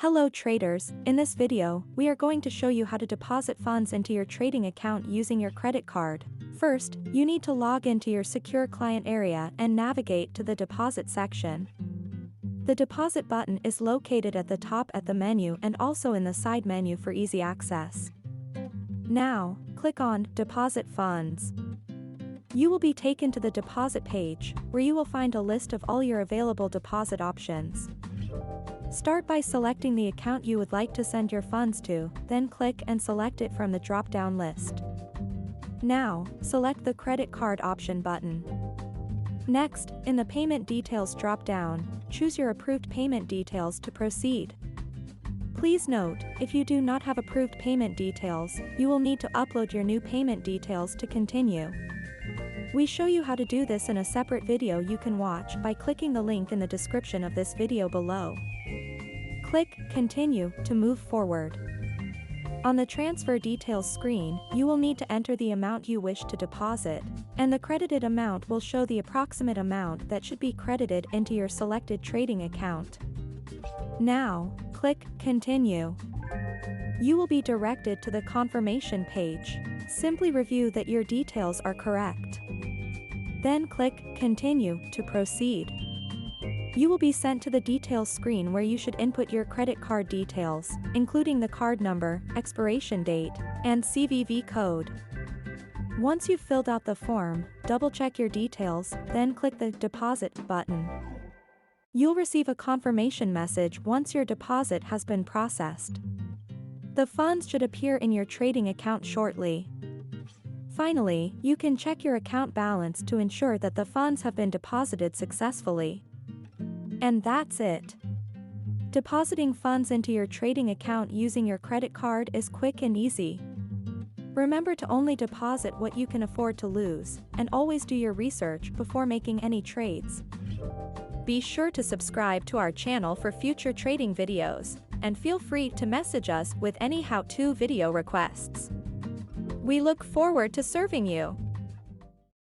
Hello traders, in this video, we are going to show you how to deposit funds into your trading account using your credit card. First, you need to log into your secure client area and navigate to the deposit section. The deposit button is located at the top at the menu and also in the side menu for easy access. Now, click on Deposit Funds. You will be taken to the deposit page, where you will find a list of all your available deposit options. Start by selecting the account you would like to send your funds to, then click and select it from the drop-down list. Now, select the credit card option button. Next, in the Payment Details drop-down, choose your approved payment details to proceed. Please note, if you do not have approved payment details, you will need to upload your new payment details to continue. We show you how to do this in a separate video you can watch by clicking the link in the description of this video below. Click Continue to move forward. On the Transfer Details screen, you will need to enter the amount you wish to deposit, and the credited amount will show the approximate amount that should be credited into your selected trading account. Now, click Continue. You will be directed to the confirmation page. Simply review that your details are correct. Then click Continue to proceed. You will be sent to the details screen where you should input your credit card details, including the card number, expiration date, and CVV code. Once you've filled out the form, double-check your details, then click the Deposit button. You'll receive a confirmation message once your deposit has been processed. The funds should appear in your trading account shortly. Finally, you can check your account balance to ensure that the funds have been deposited successfully. And that's it. Depositing funds into your trading account using your credit card is quick and easy. Remember to only deposit what you can afford to lose, and always do your research before making any trades. Be sure to subscribe to our channel for future trading videos, and feel free to message us with any how-to video requests. We look forward to serving you.